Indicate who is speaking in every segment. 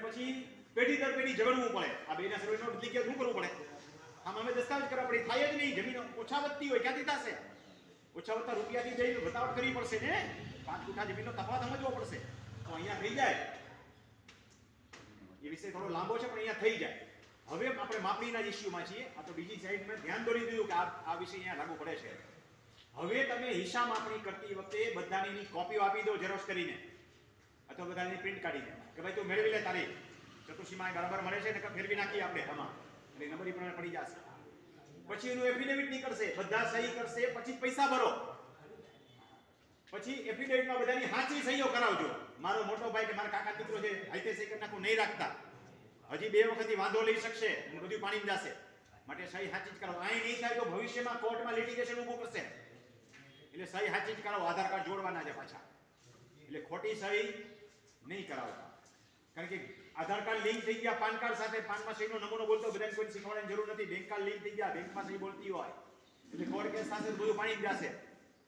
Speaker 1: પછી પેઢી દર પેઢી ઝઘડવું પડે, આ બેના સર્વેનો બદલી ગયા શું કરવું પડે? આમ અમે દસ્તાવેજ કરવા પડે, થાય જ નહીં. જમીન ઓછા વધતી હોય ક્યાંથી થશે? ઓછા વધતા રૂપિયાથી જઈને બતાવટ કરવી પડશે ને, 5 ગુઠા જમીનનો તફાવત સમજવો પડશે. તો અહીંયા થઈ જાય. એ વિષય થોડો લાંબો છે પણ અહીંયા થઈ જાય. હવે આપણે માપણીના ઇસ્યુમાં છીએ. આ તો બીજી સાઈડ મેં ધ્યાન દોરી દીધું કે આ વિષય અહીંયા લાગુ પડે છે. હવે તમે હિસાબ માપણી કરતી વખતે બધાની કોપીઓ આપી દો ઝેરોક્સ કરીને, અથવા બધાની પ્રિન્ટ કાઢીને કે ભાઈ તું મેળવી લે, તારી ચતુર્સીમાં બરાબર મળે છે ને ફેરવી નાખીએ આપણે આમાં, એટલે નંબર પ્રમાણે પડી જશે. પછી એનું એફિડેવિટ નીકળશે, બધા સહી કરશે, પછી પૈસા ભરો. પછી એફિડેવિટમાં બધાની સાચી સહીઓ કરાવજો. મારો મોટો ભાઈ કે મારા કાકા દીકરો છે, હાથે સહી કરી નાખું નહીં રાખતા, હજી 2 વખતથી વાંધો લઈ શકશે, બધું પાણીમાં જશે. માટે સહી સાચી જ કરાવો. અહીં નહીં થાય તો ભવિષ્યમાં કોર્ટમાં લિટિગેશન ઊભું કરશે. એટલે સહી સાચી જ કરાવો. આધાર કાર્ડ જોડવાના છે પાછા, એટલે ખોટી સહી નહીં કરાવતા. કારણ કે આધાર કાર્ડ લિંક થઈ ગયા પાન કાર્ડ સાથે, પાનમાં સહીનો નમૂનો બોલતો બધાને કોઈ શીખવાડવાની જરૂર નથી. બેંક કાર્ડ લિંક થઈ ગયા, બેંકમાં સહી બોલતી હોય, એટલે કોર્ટ કેસ સાથે બધું પાણીમાં જશે.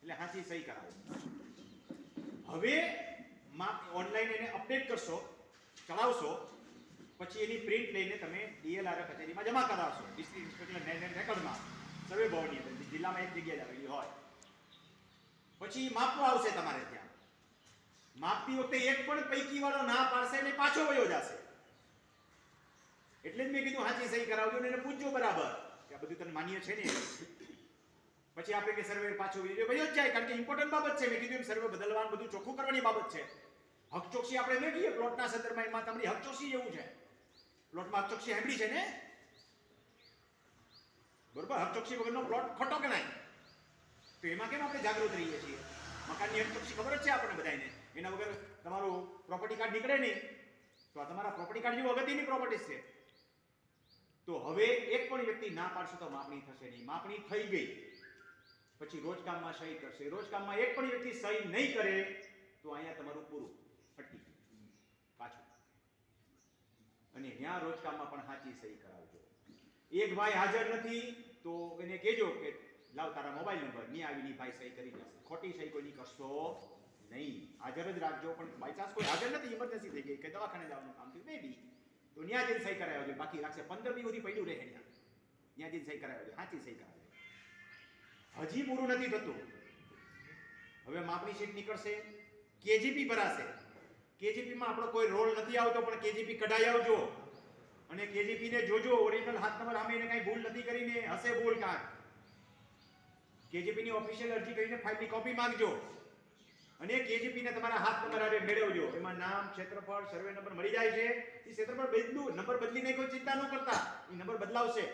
Speaker 1: એટલે સાચી સહી કરાવો. હવે ઓનલાઈન એને અપડેટ કરશો, ચલાવશો, પછી એની પ્રિન્ટ લઈને તમે ડીએલઆર કચેરીમાં જમા કરાવશો, ડિસ્ટ્રિક્ટ ઇન્સ્પેક્ટર રેકોર્ડમાં, સર્વે ભવનની અંદર જિલ્લામાં એક જગ્યાએ આવેલી હોય. પછી માપવા આવશે તમારે ત્યાં. માપતી વખતે એક પણ પૈકી વાળો ના પાડશે ને પાછો વયો જશે. એટલે જ મેં કીધું સાચી સહી કરાવજો ને એને પૂછજો બરાબર કે આ બધું તને માન્ય છે ને. પછી આપણે કે સર્વે પાછો વયો જ જાય, કારણ કે ઇમ્પોર્ટન્ટ બાબત છે. મેં કીધું એમ સર્વે બદલવાનું બધું ચોખ્ખું કરવાની બાબત છે. હકચોકસી આપણે ન કહીએ પ્લોટના સંદર્ભમાં, એમાં તમારી હકચોકસી એવું છે. પ્લોટમાં હકચોકસી સાંભળી છે ને, બરોબર? હકચોકસી વગરનો પ્લોટ ખોટો ગણાય. તો એમાં કેમ આપણે જાગૃત રહીએ છીએ? મકાનની હકચોકસી ખબર જ છે આપણને બધાને. એના વગર તમારું પ્રોપર્ટી કાર્ડ નીકળે નહીં. તો આ તમારા પ્રોપર્ટી કાર્ડ જેવું અગત્યની પ્રોપર્ટી છે. તો હવે એક પણ વ્યક્તિ ના પાડશે તો માપણી થશે નહીં. માપણી થઈ ગઈ પછી રોજકામમાં સહી કરશે. રોજકામમાં એક પણ વ્યક્તિ સહી નહીં કરે તો અહીંયા તમારું પૂરું અટકી પાછું. અને ત્યાં રોજકામમાં પણ સાચી સહી કરાવજો. એક ભાઈ હાજર નથી તો એને કહેજો કે લાવ તારા મોબાઈલ નંબર, ની આવીની ભાઈ સહી કરી જશે. ખોટી સહી કોઈની કરશો નહીં, હાજર જ રાખજો. પણ બાય ચાન્સ કોઈ હાજર નથી, ઇમરજન્સી થઈ ગઈ, કે દવાખાને જવાનું કામ થયું મે બી, તો ત્યાં જઈને સહી કરાવજો. બાકી રાખશે 15 દી સુધી પડ્યું રહે ત્યાં જઈને સહી કરાવજો, સાચી સહી કરાવજો. હજી પૂરું નથી થતું. હવે માપણી શીટ નીકળશે, કેજીપી ભરાશે. કેજીપીમાં આપણો કોઈ રોલ નથી આવતો, પણ કેજીપી કઢાઈ આવજો. અને કેજીપી ને જોજો, ઓરિજિનલ હાથ નંબર સામે એને કઈ ભૂલ નથી કરીને, હશે ભૂલ કાંક. કેજીપી ની ઓફિશિયલ અરજી કરીને ફાઇલની કોપી માંગજો. અને કેજીપી ને તમારા હાથ નંબર આરે મેળવજો. એમાં નામ, ક્ષેત્રફળ, સર્વે નંબર મળી જાય છે. એ ક્ષેત્રફળ બદલું, નંબર બદલીને કોઈ ચિંતા ન કરતા, એ નંબર બદલાવશે.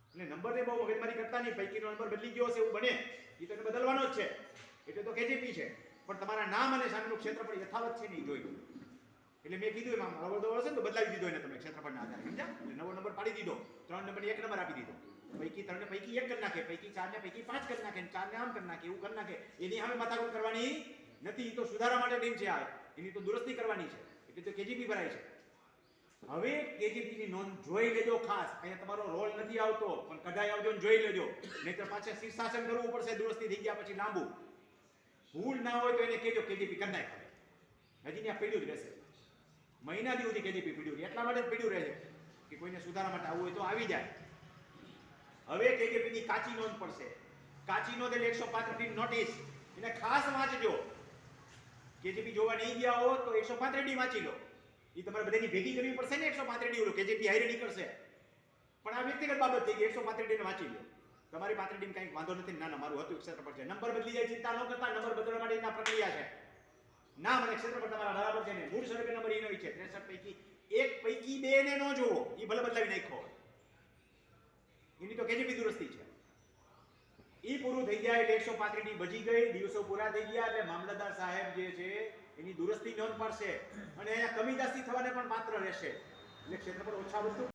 Speaker 1: એટલે નંબરને બહુ મગજમારી કરતા નહીં. પૈકીનો નંબર બદલી ગયો હશે એવું બને, એ તો બદલવાનો જ છે, એટલે તો કેજીપી છે. પણ તમારા નામ અને સામેનું ક્ષેત્રફળ યથાવત છે નહીં જોઈ. એટલે મેં કીધું એમાં નવો નંબર હશે ને તો બદલાવી દીધો એને તમે ક્ષેત્રફળના આધારે, સમજ્યા? એટલે નવો નંબર પાડી દીધો. 3 નંબરને 1 નંબર આપી દીધો. પૈકી 3 ને પૈકી 1 કરી નાખે, પૈકી 4 ને પૈકી 5 કરી નાખે, 4 ને આમ કરી નાખે, એવું કરી નાખે. એની સામે માથાકૂટ કરવાની નથી. તો સુધારા માટે ટીમ છે આ, એની તો દુરસ્તી કરવાની છે. એટલે તો કેજીપી ભરાય છે. હવે કેજીપી ની નોંધ જોઈ લેજો ખાસ. અહીંયા તમારો રોલ નથી આવતો, પણ કઢાઈ આવજો ને જોઈ લેજો. નહીતર પાછા શીર્ષાસન કરવું પડશે દુરસ્તી થઈ ગયા પછી લાંબુ. ભૂલ ના હોય તો એને કહેજો કેજીપી કરી નાખે. હજી ત્યાં પીડ્યું જ રહેશે. મહિના દી સુધી કેજીપી પીડ્યું રહે. એટલા માટે જ પીડ્યું રહે છે કે કોઈને સુધારા માટે આવવું હોય તો આવી જાય. હવે કેજીપી ની કાચી નોંધ પડશે. કાચી નોંધ એટલે 135 ની નોટિસ. એને ખાસ વાંચજો. કેજીપી જોવા નહીં ગયા હો તો 135 ડી વાંચી લો. એ તમારે બધાની ભેગી કરવી પડશે ને 135 ડી. ઓલો કેજીપી હાઈરે નીકળશે. પણ આ વ્યક્તિગત બાબત થઈ ગઈ. 135 ડી ને વાંચી લો. તમારી 35 ડી કઈ વાંધો નથી. ના મારું હતું ક્ષેત્રફળ છે. નંબર બદલી જાય ચિંતા ન કરતા. નંબર બદલવા માટેની પ્રક્રિયા છે. નામ અને ક્ષેત્રફળ તમારા બરાબર છે ને. મૂળ સર્વે નંબર એનો છે 63 પૈકી 1 પૈકી 2 ને ન જોવો. એ ભલે બદલાવી નાખો. એની તો કેજીપી દુરસ્તી છે. ઈ પૂરું થઈ જાય એટલે 135 ડી બચી ગઈ. દિવસો પૂરા થઈ ગયા એટલે મામલતદાર સાહેબ જે છે એની દુરસ્તી નોંધ પાડશે. અને અહીંયા કમી જાસ્તી થવાને પણ પાત્ર રહેશે. એટલે ક્ષેત્રફળ ઓછા વધતું